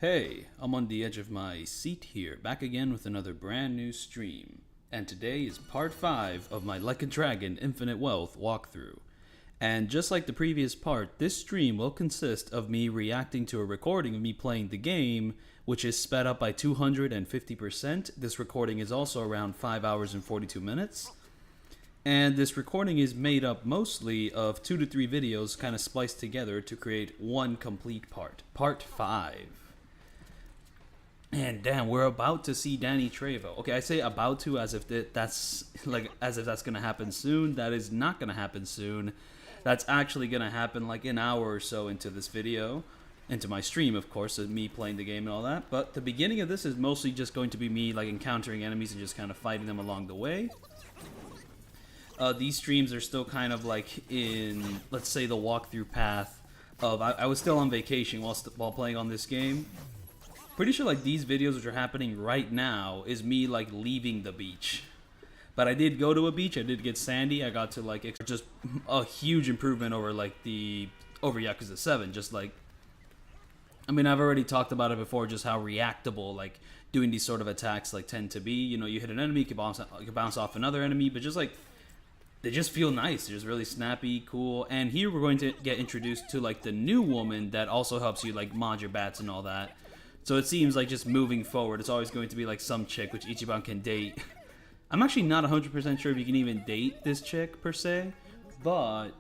Hey, I'm on the edge of my seat here, back again with another brand new stream. And today is part 5 of my Like a Dragon Infinite Wealth walkthrough. And just like the previous part, this stream will consist of me reacting to a recording of me playing the game, which is sped up by 250%. This recording is also around 5 hours and 42 minutes. And this recording is made up mostly of 2 to 3 videos kind of spliced together to create one complete part. Part 5. And damn, we're about to see Danny Trejo. Okay, I say about to as if that's gonna happen soon. That is not gonna happen soon. That's actually gonna happen like an hour or so into this video, into my stream, of course, of me playing the game and all that. But the beginning of this is mostly just going to be me like encountering enemies and just kind of fighting them along the way. These streams are still kind of like in, let's say, the walkthrough path of I was still on vacation while playing on this game. Pretty sure like these videos which are happening right now is me like leaving the beach. But I did go to a beach, I did get sandy, I got to like just a huge improvement over like over Yakuza 7. Just like, I mean, I've already talked about it before, just how reactable like doing these sort of attacks like tend to be. You know, you hit an enemy, you can bounce off another enemy, but just like they just feel nice. They're just really snappy, cool. And here we're going to get introduced to like the new woman that also helps you like mod your bats and all that. So it seems like just moving forward, it's always going to be like some chick which Ichiban can date. I'm actually not 100% sure if you can even date this chick per se, but...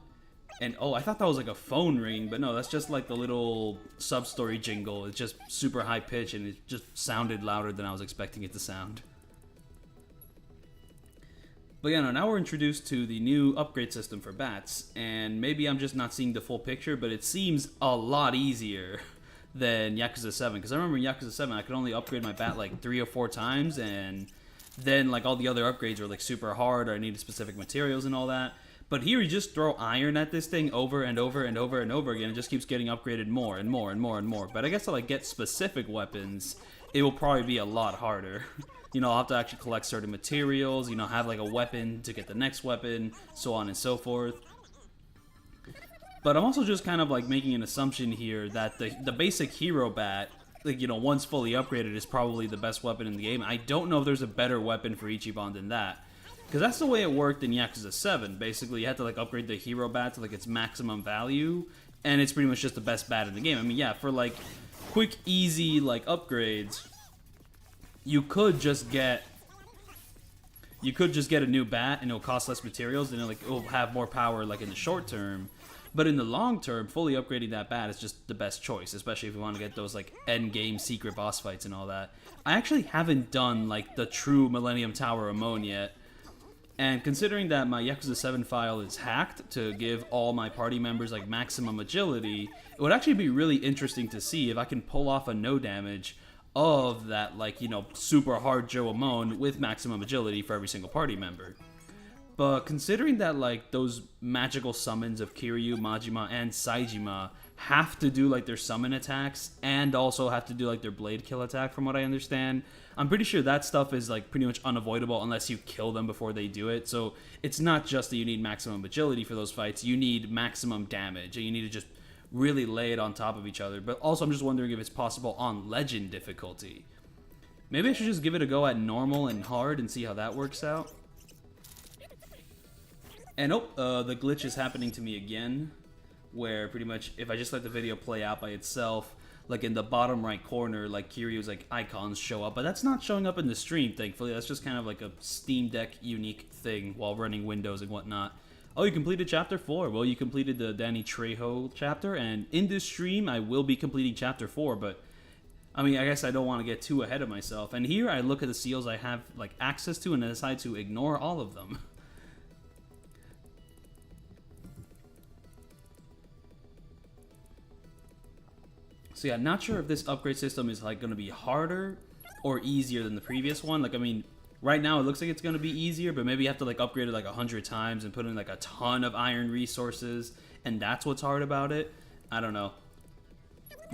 And oh, I thought that was like a phone ring, but no, that's just like the little sub-story jingle. It's just super high pitch and it just sounded louder than I was expecting it to sound. But yeah, no, now we're introduced to the new upgrade system for bats, and maybe I'm just not seeing the full picture, but it seems a lot easier than Yakuza 7, because I remember in Yakuza 7 I could only upgrade my bat like 3 or 4 times, and then like all the other upgrades were like super hard, or I needed specific materials and all that. But here you just throw iron at this thing over and over and over and over again, it just keeps getting upgraded more and more and more and more. But I guess to like get specific weapons, it will probably be a lot harder. You know, I'll have to actually collect certain materials, you know, have like a weapon to get the next weapon, so on and so forth. But I'm also just kind of like making an assumption here that the basic hero bat, like, you know, once fully upgraded, is probably the best weapon in the game. I don't know if there's a better weapon for Ichiban than that, because that's the way it worked in Yakuza 7. Basically, you had to like upgrade the hero bat to like its maximum value, and it's pretty much just the best bat in the game. I mean, yeah, for like quick, easy like upgrades, you could just get a new bat and it'll cost less materials, and it'll have more power like in the short term. But in the long term, fully upgrading that bat is just the best choice, especially if you want to get those like end game secret boss fights and all that. I actually haven't done like the true Millennium Tower Amon yet, and considering that my Yakuza 7 file is hacked to give all my party members like maximum agility, it would actually be really interesting to see if I can pull off a no damage of that, like, you know, super hard Joe Amon with maximum agility for every single party member. But considering that like those magical summons of Kiryu, Majima, and Saejima have to do like their summon attacks and also have to do like their blade kill attack, from what I understand, I'm pretty sure that stuff is like pretty much unavoidable unless you kill them before they do it. So it's not just that you need maximum agility for those fights, you need maximum damage, and you need to just really lay it on top of each other. But also I'm just wondering if it's possible on legend difficulty. Maybe I should just give it a go at normal and hard and see how that works out. And the glitch is happening to me again, where pretty much if I just let the video play out by itself, like in the bottom right corner, like Kiryu's like icons show up, but that's not showing up in the stream, thankfully. That's just kind of like a Steam Deck unique thing while running Windows and whatnot. Oh, you completed chapter 4. Well, you completed the Danny Trejo chapter, and in this stream I will be completing chapter 4, but I mean, I guess I don't want to get too ahead of myself. And here I look at the seals I have like access to and I decide to ignore all of them. So yeah, not sure if this upgrade system is like going to be harder or easier than the previous one. Like, I mean, right now it looks like it's going to be easier, but maybe you have to like upgrade it like 100 times and put in like a ton of iron resources, and that's what's hard about it. I don't know.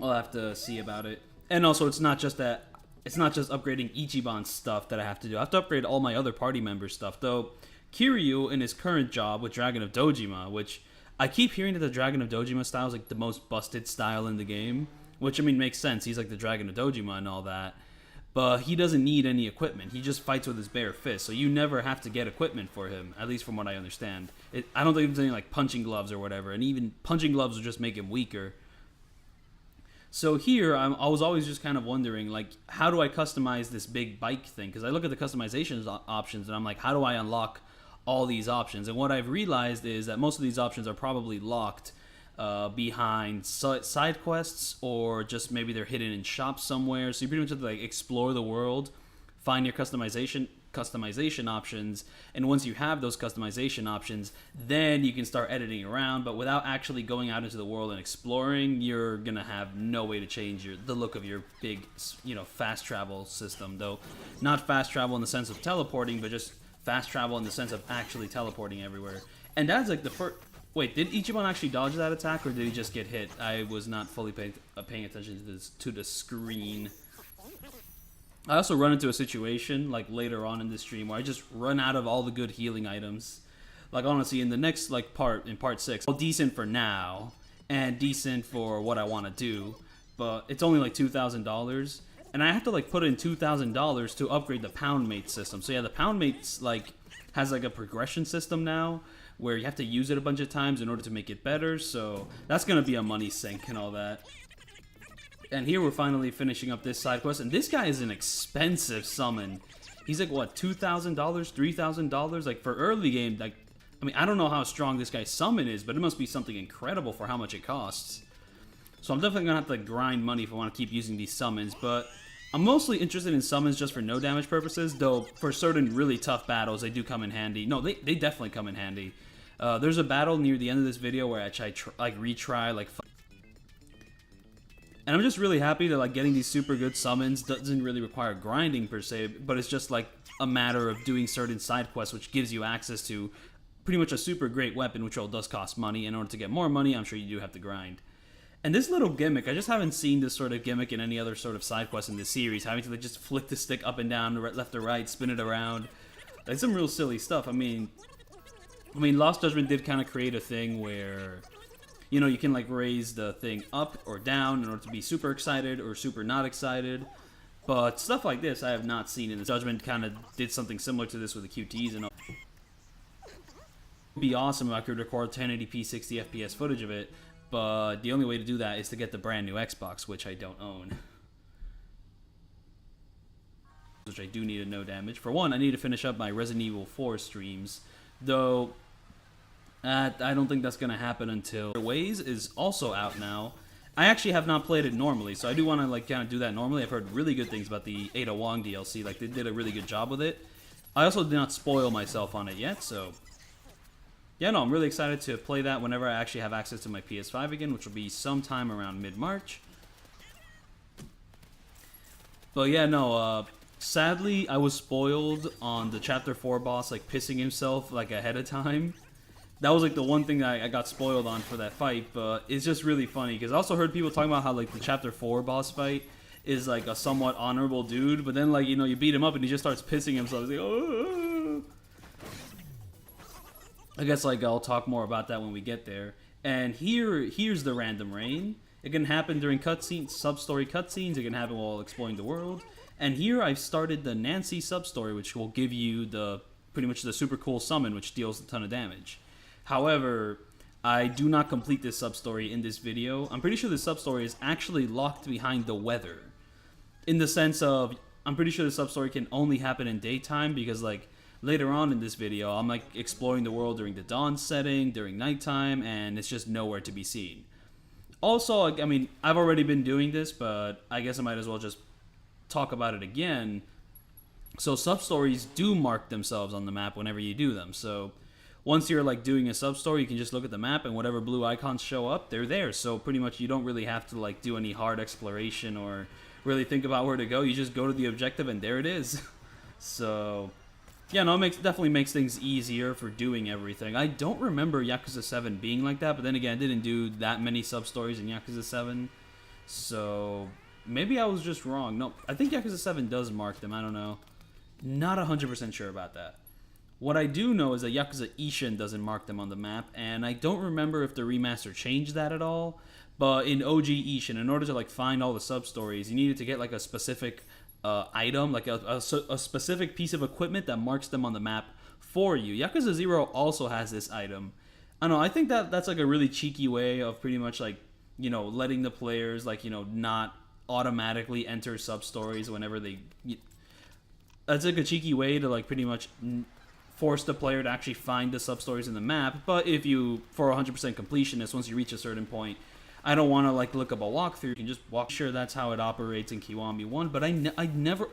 I'll have to see about it. And also, it's not just upgrading Ichiban's stuff that I have to do. I have to upgrade all my other party members' stuff, though. Kiryu, in his current job with Dragon of Dojima, which I keep hearing that the Dragon of Dojima style is like the most busted style in the game. which I mean makes sense. He's like the Dragon of Dojima and all that. But he doesn't need any equipment. He just fights with his bare fist. So you never have to get equipment for him, at least from what I understand. I don't think there's any like punching gloves or whatever. And even punching gloves will just make him weaker. So here, I was always just kind of wondering, like, how do I customize this big bike thing? Because I look at the customization options and I'm like, how do I unlock all these options? And what I've realized is that most of these options are probably locked behind side quests, or just maybe they're hidden in shops somewhere. So you pretty much have to like explore the world, find your customization options, and once you have those customization options, then you can start editing around. But without actually going out into the world and exploring, you're gonna have no way to change the look of your big, fast travel system. Though not fast travel in the sense of teleporting, but just fast travel in the sense of actually teleporting everywhere. And that's like the first. Wait, did Ichiban actually dodge that attack, or did he just get hit? I was not fully paying attention to the screen. I also run into a situation, like, later on in the stream where I just run out of all the good healing items. Like, honestly, in the next, like, in part 6, well, decent for now, and decent for what I want to do, but it's only, like, $2,000, and I have to, like, put in $2,000 to upgrade the Pound Mate system. So, yeah, the Pound Mate's, like, has, like, a progression system now, where you have to use it a bunch of times in order to make it better, so that's gonna be a money sink and all that. And here we're finally finishing up this side quest, and this guy is an expensive summon. He's like, what, $2,000, $3,000? Like, for early game, like, I mean, I don't know how strong this guy's summon is, but it must be something incredible for how much it costs. So I'm definitely gonna have to grind money if I want to keep using these summons, but I'm mostly interested in summons just for no damage purposes, though for certain really tough battles, they do come in handy. No, they definitely come in handy. There's a battle near the end of this video where I retry, like, and I'm just really happy that, like, getting these super good summons doesn't really require grinding per se, but it's just like a matter of doing certain side quests, which gives you access to pretty much a super great weapon, which all does cost money. In order to get more money, I'm sure you do have to grind. And this little gimmick, I just haven't seen this sort of gimmick in any other sort of side quest in this series, having to, like, just flick the stick up and down, left or right, spin it around. Like, some real silly stuff. I mean, Lost Judgment did kind of create a thing where, you can, like, raise the thing up or down in order to be super excited or super not excited. But stuff like this I have not seen in the Judgment. Kind of did something similar to this with the QTs and all. It would be awesome if I could record 1080p 60 FPS footage of it, but the only way to do that is to get the brand new Xbox, which I don't own. Which I do need a no damage. For one, I need to finish up my Resident Evil 4 streams, though I don't think that's going to happen until Ways is also out now. I actually have not played it normally, so I do want to, like, kind of do that normally. I've heard really good things about the Ada Wong DLC. Like, they did a really good job with it. I also did not spoil myself on it yet, so yeah, no, I'm really excited to play that whenever I actually have access to my PS5 again, which will be sometime around mid-March. But yeah, no, sadly, I was spoiled on the Chapter 4 boss, like, pissing himself, like, ahead of time. That was, like, the one thing that I got spoiled on for that fight, but it's just really funny, because I also heard people talking about how, like, the Chapter 4 boss fight is, like, a somewhat honorable dude, but then, like, you beat him up and he just starts pissing himself. He's like, oh. I guess, like, I'll talk more about that when we get there. And here's the random rain. It can happen during cutscenes, sub-story cutscenes. It can happen while exploring the world. And here I've started the Nancy sub-story, which will give you pretty much the super cool summon, which deals a ton of damage. However, I do not complete this sub-story in this video. I'm pretty sure this sub-story is actually locked behind the weather. In the sense of, I'm pretty sure the sub-story can only happen in daytime, because, like, later on in this video, I'm, like, exploring the world during the dawn setting, during nighttime, and it's just nowhere to be seen. Also, I mean, I've already been doing this, but I guess I might as well just talk about it again. So sub-stories do mark themselves on the map whenever you do them. So once you're, like, doing a sub-story, you can just look at the map, and whatever blue icons show up, they're there. So pretty much you don't really have to, like, do any hard exploration or really think about where to go. You just go to the objective, and there it is. So yeah, no, it definitely makes things easier for doing everything. I don't remember Yakuza 7 being like that, but then again, I didn't do that many sub-stories in Yakuza 7. So maybe I was just wrong. No, I think Yakuza 7 does mark them. I don't know. Not 100% sure about that. What I do know is that Yakuza Ishin doesn't mark them on the map, and I don't remember if the remaster changed that at all, But in OG Ishin, in order to like find all the sub stories, you needed to get like a specific item, like a specific piece of equipment that marks them on the map for you. Yakuza 0 also has this item. I don't know. I think that that's like a really cheeky way of pretty much like, you know, letting the players like, you know, not automatically enter sub stories whenever they. That's like a cheeky way to like pretty much force the player to actually find the sub stories in the map. But if you, for 100% completionist, once you reach a certain point, I don't want to like look up a walkthrough. You can just walk. Sure, that's how it operates in Kiwami 1. But I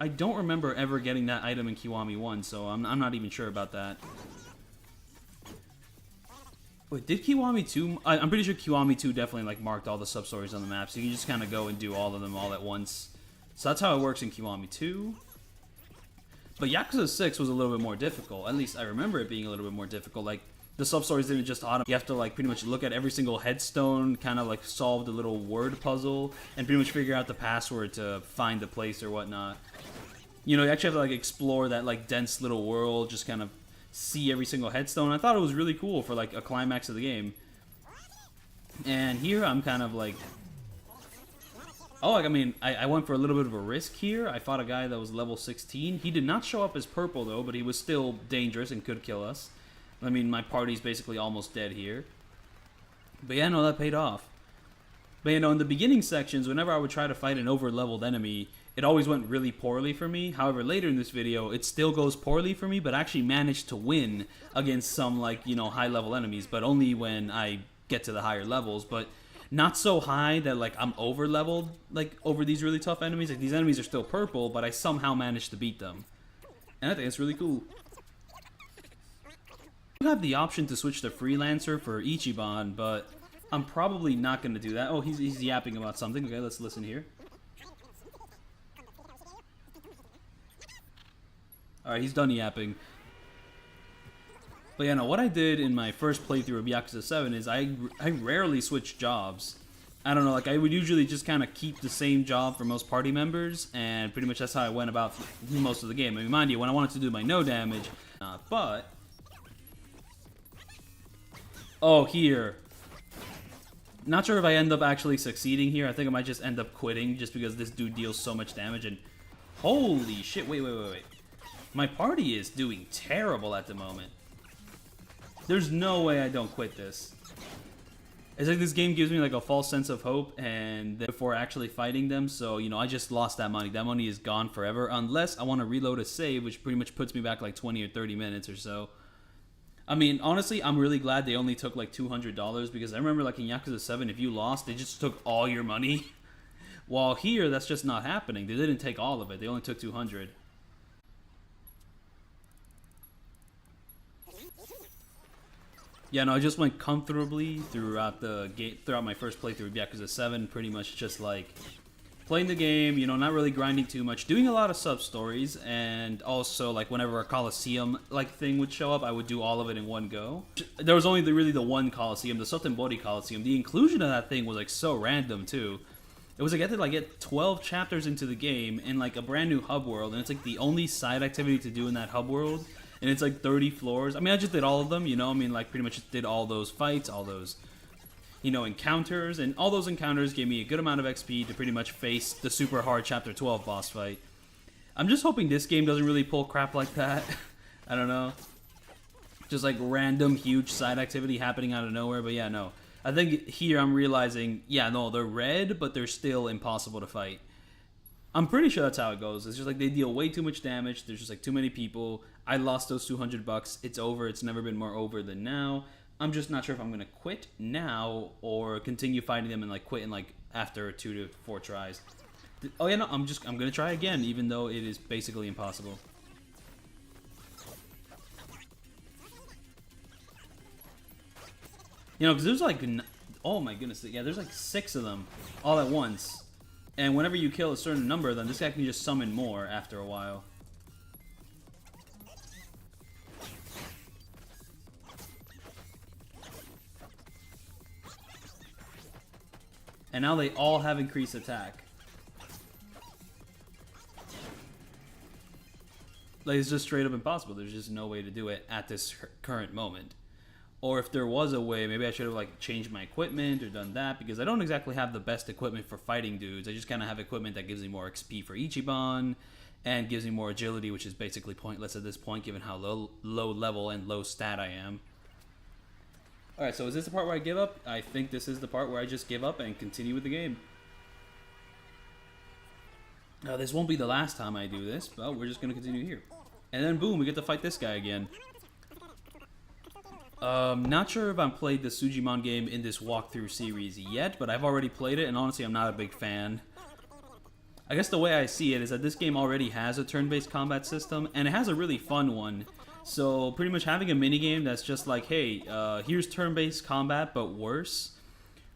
don't remember ever getting that item in Kiwami 1, so I'm not even sure about that. Wait, did Kiwami 2? I'm pretty sure Kiwami 2 definitely like marked all the sub stories on the map, so you can just kind of go and do all of them all at once. So that's how it works in Kiwami 2. But Yakuza 6 was a little bit more difficult. At least I remember it being a little bit more difficult. Like, the sub-stories didn't just automate. You have to, like, pretty much look at every single headstone, kind of, like, solve the little word puzzle, and pretty much figure out the password to find the place or whatnot. You know, you actually have to, like, explore that, like, dense little world, just kind of see every single headstone. I thought it was really cool for, like, a climax of the game. And here I'm kind of, like... Oh, like, I mean, I went for a little bit of a risk here. I fought a guy that was level 16. He did not show up as purple, though, but he was still dangerous and could kill us. I mean, my party's basically almost dead here. But yeah, no, that paid off. But, you know, in the beginning sections, whenever I would try to fight an over-leveled enemy, it always went really poorly for me. However, later in this video, it still goes poorly for me, but I actually managed to win against some, like, you know, high-level enemies, but only when I get to the higher levels. But not so high that, like, I'm over-leveled, like, over these really tough enemies. Like, these enemies are still purple, but I somehow managed to beat them. And I think it's really cool. You have the option to switch to Freelancer for Ichiban, but I'm probably not going to do that. Oh, he's yapping about something. Okay, let's listen here. Alright, he's done yapping. But yeah, no, what I did in my first playthrough of Yakuza 7 is I rarely switched jobs. I don't know, like, I would usually just kind of keep the same job for most party members, and pretty much that's how I went about most of the game. I mean, mind you, when I wanted to do my no damage, but... Oh, here. Not sure if I end up actually succeeding here. I think I might just end up quitting just because this dude deals so much damage, and... Holy shit, wait. My party is doing terrible at the moment. There's no way I don't quit this. It's like this game gives me like a false sense of hope and before actually fighting them, so, you know, I just lost that money. That money is gone forever unless I want to reload a save, which pretty much puts me back like 20 or 30 minutes or so. I mean, honestly, I'm really glad they only took like $200 because I remember like in Yakuza 7, if you lost, they just took all your money. While here, that's just not happening. They didn't take all of it. They only took 200. Yeah, no, I just went comfortably throughout the game, throughout my first playthrough of Yakuza 7, pretty much just like playing the game, you know, not really grinding too much, doing a lot of sub-stories, and also, like, whenever a Coliseum, like, thing would show up, I would do all of it in one go. There was only really the one Coliseum, the Sotenbori Coliseum. The inclusion of that thing was, like, so random, too. It was like, I had to, like, get 12 chapters into the game in, like, a brand new hub world, and it's, like, the only side activity to do in that hub world, and it's, like, 30 floors. I mean, I just did all of them, you know, I mean, like, pretty much just did all those fights, all those... you know, encounters, and all those encounters gave me a good amount of XP to pretty much face the super hard Chapter 12 boss fight. I'm just hoping this game doesn't really pull crap like that. I don't know. Just like random huge side activity happening out of nowhere, but yeah, no. I think here I'm realizing, yeah, no, they're red, but they're still impossible to fight. I'm pretty sure that's how it goes. It's just like they deal way too much damage, there's just like too many people. I lost those $200, it's over, it's never been more over than now. I'm just not sure if I'm going to quit now or continue fighting them and like quit in like after 2 to 4 tries. Oh yeah, no, I'm going to try again even though it is basically impossible. You know, because there's like, oh my goodness, yeah, there's like 6 of them all at once. And whenever you kill a certain number of them, this guy can just summon more after a while. And now they all have increased attack. Like, it's just straight up impossible. There's just no way to do it at this current moment. Or if there was a way, maybe I should have like changed my equipment or done that, because I don't exactly have the best equipment for fighting dudes. I just kind of have equipment that gives me more XP for Ichiban and gives me more agility, which is basically pointless at this point given how low level and low stat I am. Alright, so is this the part where I give up? I think this is the part where I just give up and continue with the game. Now, this won't be the last time I do this, but we're just going to continue here. And then boom, we get to fight this guy again. Not sure if I've played the Sujimon game in this walkthrough series yet, but I've already played it, and honestly, I'm not a big fan. I guess the way I see it is that this game already has a turn-based combat system, and it has a really fun one. So, pretty much having a minigame that's just like, hey, here's turn-based combat, but worse.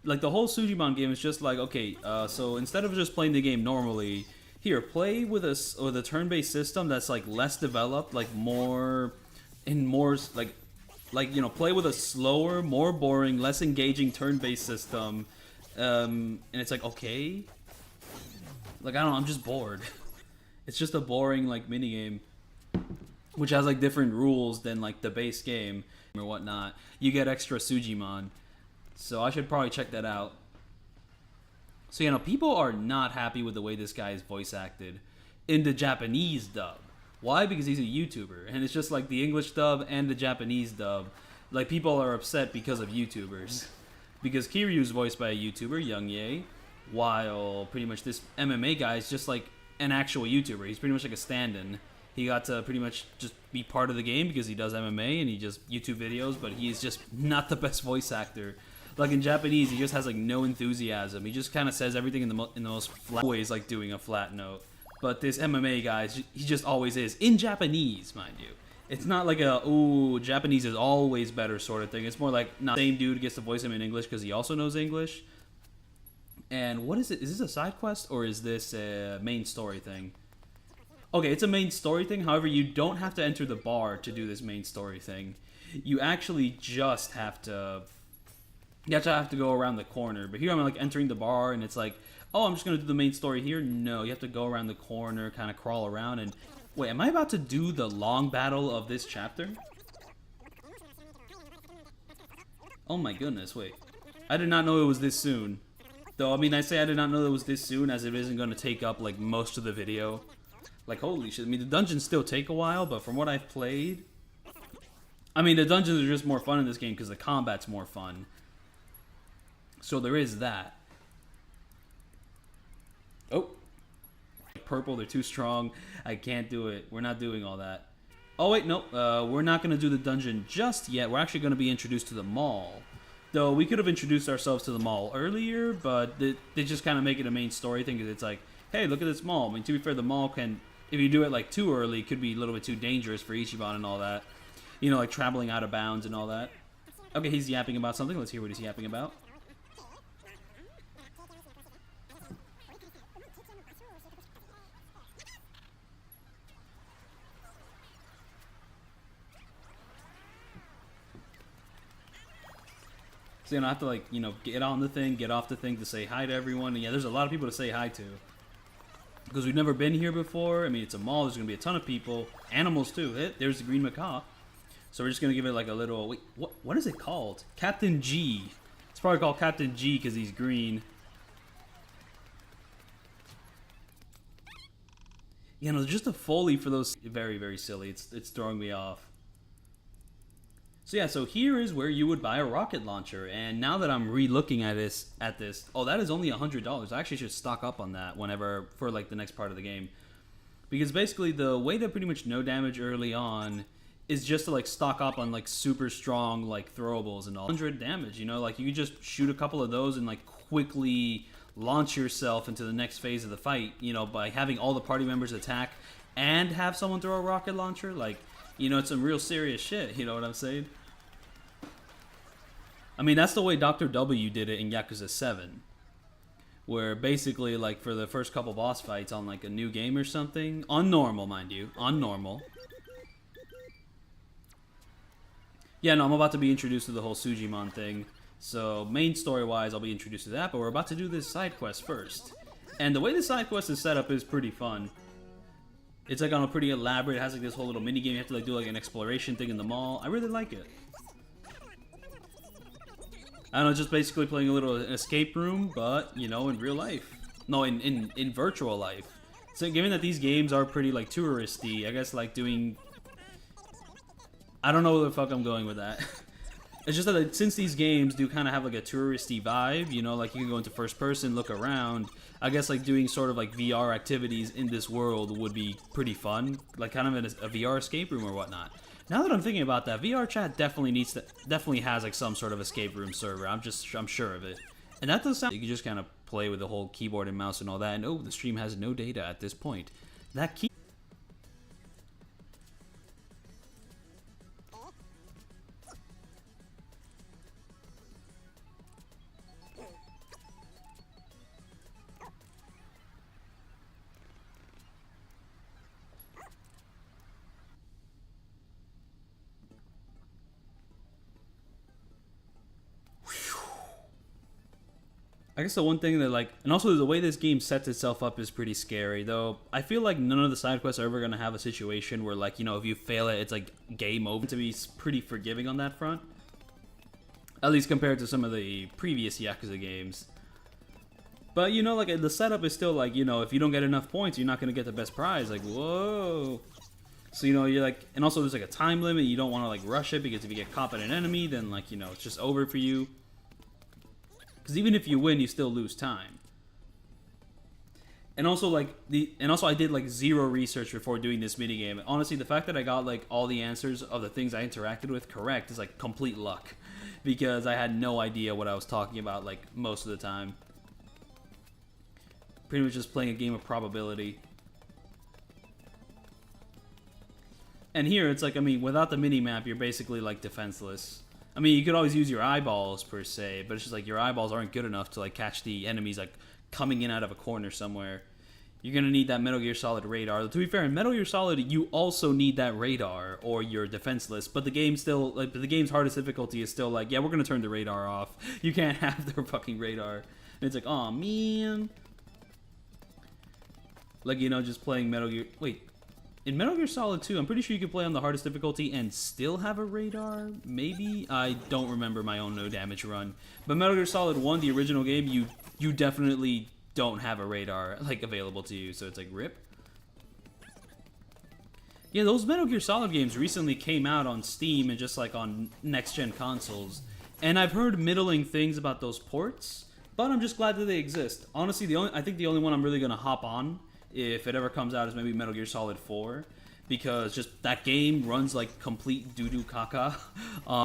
Like, the whole Sujimon game is just like, okay, so instead of just playing the game normally, here, play with a turn-based system that's, like, less developed, like, more, you know, play with a slower, more boring, less engaging turn-based system, and it's like, okay, like, I don't know, I'm just bored. It's just a boring, like, minigame, which has, like, different rules than, like, the base game or whatnot. You get extra Sujimon, so I should probably check that out. So, you know, people are not happy with the way this guy is voice acted in the Japanese dub. Why? Because he's a YouTuber, and it's just like the English dub and the Japanese dub. Like, people are upset because of YouTubers. Because Kiryu's voiced by a YouTuber, Young Ye, while pretty much this MMA guy is just like an actual YouTuber. He's pretty much like a stand-in. He got to pretty much just be part of the game because he does MMA and he just YouTube videos, but he's just not the best voice actor. Like, in Japanese, he just has like no enthusiasm. He just kind of says everything in the most flat ways, like doing a flat note. But this MMA guy, he just always is. In Japanese, mind you. It's not like a, ooh, Japanese is always better sort of thing. It's more like, not the same dude gets to voice him in English because he also knows English. And what is it? Is this a side quest or is this a main story thing? Okay, it's a main story thing. However, you don't have to enter the bar to do this main story thing. You actually just have to... You actually have to go around the corner. But here I'm like entering the bar and it's like, oh, I'm just going to do the main story here. No, you have to go around the corner, kind of crawl around. And wait, am I about to do the long battle of this chapter? Oh my goodness, wait. I did not know it was this soon. Though, I mean, I say I did not know it was this soon as it isn't going to take up like most of the video. Like, holy shit. I mean, the dungeons still take a while, but from what I've played... I mean, the dungeons are just more fun in this game because the combat's more fun. So there is that. Oh. Purple, they're too strong. I can't do it. We're not doing all that. Oh, wait, nope. We're not going to do the dungeon just yet. We're actually going to be introduced to the mall. Though, we could have introduced ourselves to the mall earlier, but they just kind of make it a main story thing. Because it's like, hey, look at this mall. I mean, to be fair, the mall can... If you do it, like, too early, it could be a little bit too dangerous for Ichiban and all that. You know, like, traveling out of bounds and all that. Okay, he's yapping about something. Let's hear what he's yapping about. So, you know, I have to, like, you know, get on the thing, get off the thing to say hi to everyone. And yeah, there's a lot of people to say hi to. Because we've never been here before. I mean, it's a mall. There's going to be a ton of people. Animals, too. There's the green macaw. So we're just going to give it, like, a little... Wait, what is it called? Captain G. It's probably called Captain G because he's green. You know, just a Foley for those... Very, very silly. It's throwing me off. So yeah, so here is where you would buy a rocket launcher, and now that I'm re-looking at this, oh, that is only $100. I actually should stock up on that whenever, for like the next part of the game. Because basically the way to pretty much no damage early on is just to like stock up on like super strong like throwables and all. 100 damage, you know, like you could just shoot a couple of those and like quickly launch yourself into the next phase of the fight, you know, by having all the party members attack and have someone throw a rocket launcher. Like, you know, it's some real serious shit, you know what I'm saying? I mean, that's the way Dr. W did it in Yakuza 7. Where basically, like, for the first couple boss fights on, like, a new game or something, on normal, mind you, on normal. Yeah, no, I'm about to be introduced to the whole Sujimon thing. So, main story-wise, I'll be introduced to that, but we're about to do this side quest first. And the way the side quest is set up is pretty fun. It's, like, on a pretty elaborate, it has, like, this whole little mini-game. You have to, like, do, like, an exploration thing in the mall. I really like it. I don't know, just basically playing a little escape room, but you know, in real life. No, in virtual life. So given that these games are pretty like touristy, I guess like doing. I don't know where the fuck I'm going with that. It's just that like, since these games do kind of have like a touristy vibe, you know, like you can go into first person, look around. I guess like doing sort of like VR activities in this world would be pretty fun, like kind of in a VR escape room or whatnot. Now that I'm thinking about that, VR chat definitely has like some sort of escape room server. I'm sure of it, and that does sound. You can just kind of play with the whole keyboard and mouse and all that. And oh, the stream has no data at this point. That key. I guess the one thing that like, and also the way this game sets itself up is pretty scary. Though I feel like none of the side quests are ever gonna have a situation where like, you know, if you fail it, it's like game over. To be pretty forgiving on that front, at least compared to some of the previous Yakuza games. But you know, like the setup is still like, you know, if you don't get enough points, you're not gonna get the best prize. Like, whoa. So you know, you're like, and also there's like a time limit. You don't want to like rush it because if you get caught by an enemy, then like, you know, it's just over for you. Because even if you win, you still lose time. And also like I did like zero research before doing this minigame. Honestly, the fact that I got like all the answers of the things I interacted with correct is like complete luck, because I had no idea what I was talking about like most of the time. Pretty much just playing a game of probability. And here it's like, I mean, without the minimap, you're basically like defenseless. I mean, you could always use your eyeballs, per se, but it's just like your eyeballs aren't good enough to like catch the enemies like coming in out of a corner somewhere. You're going to need that Metal Gear Solid radar. To be fair, in Metal Gear Solid, you also need that radar or you're defenseless, but the game still, like, the game's hardest difficulty is still like, yeah, we're going to turn the radar off. You can't have their fucking radar. And it's like, oh man. Like, you know, just playing Metal Gear... Wait. In Metal Gear Solid 2, I'm pretty sure you could play on the hardest difficulty and still have a radar? Maybe? I don't remember my own no damage run. But Metal Gear Solid 1, the original game, you definitely don't have a radar like available to you, so it's like rip. Yeah, those Metal Gear Solid games recently came out on Steam and just like on next-gen consoles. And I've heard middling things about those ports, but I'm just glad that they exist. Honestly, I think the only one I'm really going to hop on if it ever comes out is maybe Metal Gear Solid 4, because just that game runs like complete doo-doo caca.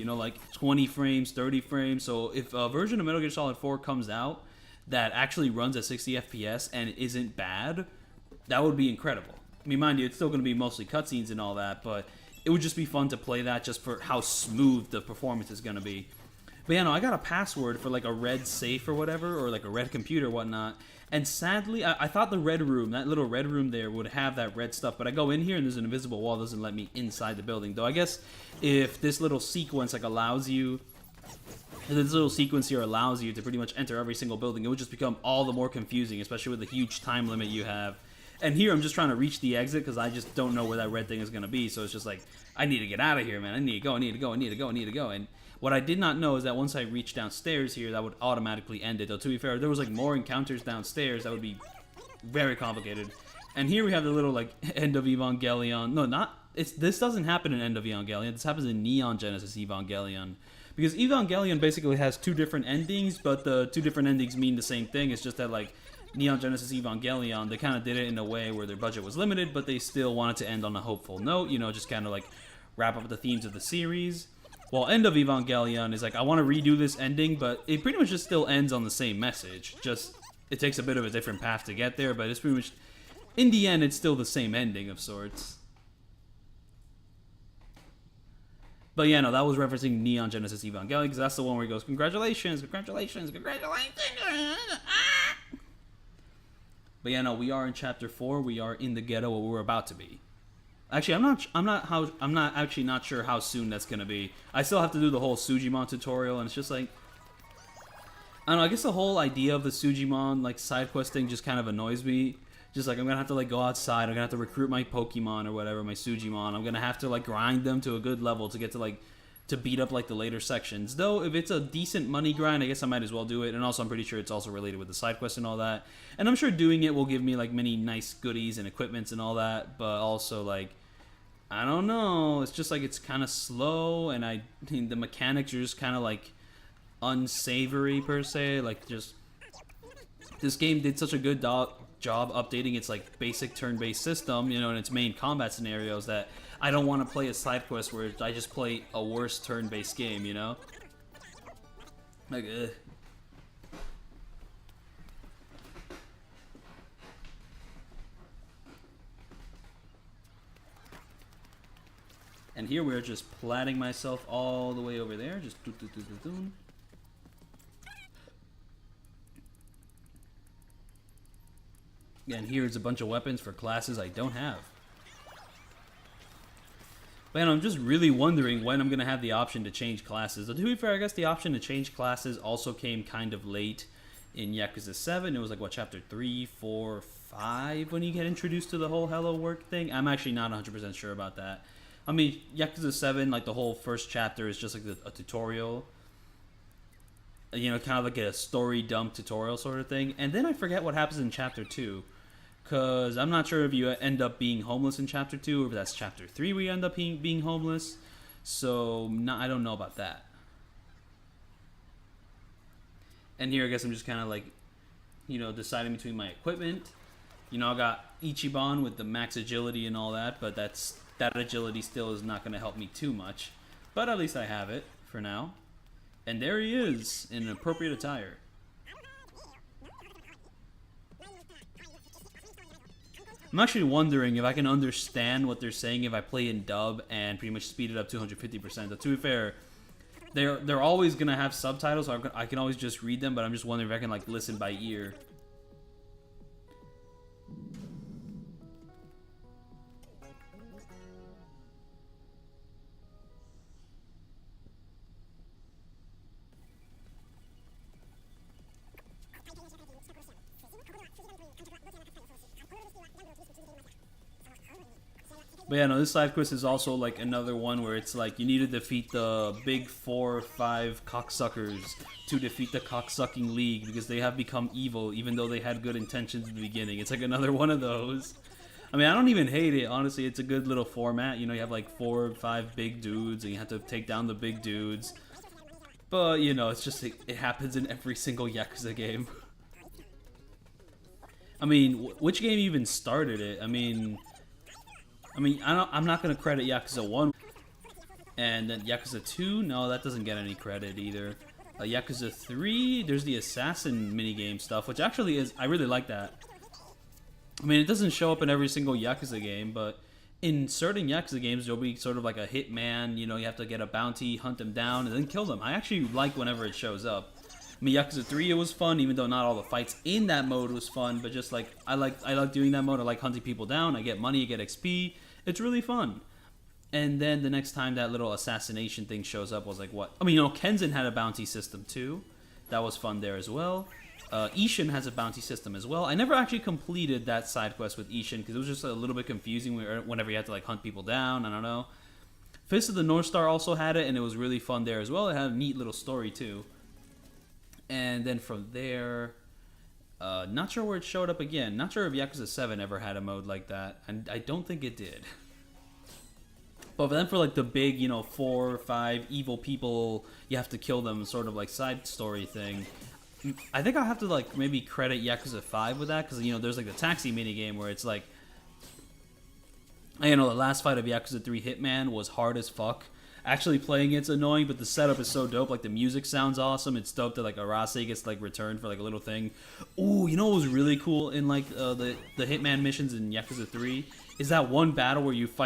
You know, like 20 frames, 30 frames. So if a version of Metal Gear Solid 4 comes out that actually runs at 60 FPS and isn't bad, that would be incredible. I mean, mind you, it's still going to be mostly cutscenes and all that, but it would just be fun to play that just for how smooth the performance is going to be. But yeah, no, I got a password for like a red safe or whatever, or like a red computer or whatnot. And sadly, I thought the red room, that little red room there, would have that red stuff. But I go in here and there's an invisible wall that doesn't let me inside the building. Though I guess if this little sequence like allows you, if this little sequence here allows you to pretty much enter every single building, it would just become all the more confusing, especially with the huge time limit you have. And here I'm just trying to reach the exit because I just don't know where that red thing is going to be. So it's just like, I need to get out of here, man. I need to go, I need to go, I need to go, I need to go. And what I did not know is that once I reached downstairs here, that would automatically end it. Though, to be fair, if there was like more encounters downstairs, that would be very complicated. And here we have the little like End of Evangelion. No, not this doesn't happen in End of Evangelion. This happens in Neon Genesis Evangelion. Because Evangelion basically has two different endings, but the two different endings mean the same thing. It's just that like Neon Genesis Evangelion, they kind of did it in a way where their budget was limited, but they still wanted to end on a hopeful note. You know, just kind of like wrap up the themes of the series. Well, End of Evangelion is like, I want to redo this ending, but it pretty much just still ends on the same message. Just, it takes a bit of a different path to get there, but it's pretty much, in the end, it's still the same ending of sorts. But yeah, no, that was referencing Neon Genesis Evangelion, because that's the one where he goes, congratulations, congratulations, congratulations. But yeah, no, we are in Chapter 4. We are in the ghetto where we're about to be. Actually, I'm not actually not sure how soon that's gonna be. I still have to do the whole Sujimon tutorial, and it's just like, I don't know. I guess the whole idea of the Sujimon like side quest thing just kind of annoys me. Just like, I'm gonna have to like go outside. I'm gonna have to recruit my Pokemon or whatever, my Sujimon. I'm gonna have to like grind them to a good level to to beat up like the later sections. Though if it's a decent money grind, I guess I might as well do it. And also I'm pretty sure it's also related with the side quest and all that. And I'm sure doing it will give me like many nice goodies and equipments and all that. But also like I don't know. It's just like it's kind of slow, and the mechanics are just kind of like unsavory per se. Like just this game did such a good job updating its like basic turn-based system, you know, and its main combat scenarios that I don't want to play a side quest where I just play a worse turn-based game, you know? Like, ugh. And here we're just platting myself all the way over there, just and here's a bunch of weapons for classes I don't have. Man, I'm just really wondering when I'm going to have the option to change classes. To be fair, I guess the option to change classes also came kind of late in Yakuza 7. It was like, what, chapter 3, 4, 5 when you get introduced to the whole hello work thing? I'm actually not 100% sure about that. I mean, Yakuza 7, like the whole first chapter is just like a tutorial. You know, kind of like a story dump tutorial sort of thing. And then I forget what happens in chapter 2. Because I'm not sure if you end up being homeless in chapter 2 or if that's chapter 3 where you end up being homeless. So, I don't know about that. And here I guess I'm just kind of like, you know, deciding between my equipment. You know, I got Ichiban with the max agility and all that, but that agility still is not going to help me too much. But at least I have it for now. And there he is in appropriate attire. I'm actually wondering if I can understand what they're saying if I play in dub and pretty much speed it up to 150%. But to be fair, they're always gonna have subtitles, so I can always just read them. But I'm just wondering if I can like listen by ear. But yeah, no, this side quest is also like another one where it's like you need to defeat the big 4 or 5 cocksuckers to defeat the cocksucking league because they have become evil even though they had good intentions in the beginning. It's like another one of those. I mean, I don't even hate it, honestly. It's a good little format. You know, you have like 4 or 5 big dudes and you have to take down the big dudes. But, you know, it's just, it happens in every single Yakuza game. I mean, which game even started it? I mean, I'm not going to credit Yakuza 1. And then Yakuza 2, no, that doesn't get any credit either. Yakuza 3, there's the assassin minigame stuff, which actually is, I really like that. I mean, it doesn't show up in every single Yakuza game, but in certain Yakuza games, there'll be sort of like a hitman, you know, you have to get a bounty, hunt them down, and then kill them. I actually like whenever it shows up. I mean, Yakuza 3, it was fun, even though not all the fights in that mode was fun, but just like, I like doing that mode. I like hunting people down. I get money, I get XP. It's really fun. And then the next time that little assassination thing shows up was like, what? I mean, you know, Kenzin had a bounty system too. That was fun there as well. Ishin has a bounty system as well. I never actually completed that side quest with Ishin because it was just a little bit confusing whenever you had to like hunt people down. I don't know. Fist of the North Star also had it, and it was really fun there as well. It had a neat little story too. And then from there, not sure where it showed up again. Not sure if Yakuza 7 ever had a mode like that, and I don't think it did. But then for like the big, you know, 4 or 5 evil people, you have to kill them, sort of like side story thing. I think I'll have to like maybe credit Yakuza 5 with that, because you know there's like the taxi minigame where it's like, you know, the last fight of Yakuza 3 Hitman was hard as fuck. Actually playing it's annoying, but the setup is so dope. Like the music sounds awesome. It's dope that like Arase gets like returned for like a little thing. Ooh, you know what was really cool in like the Hitman missions in Yakuza 3 is that one battle where you fight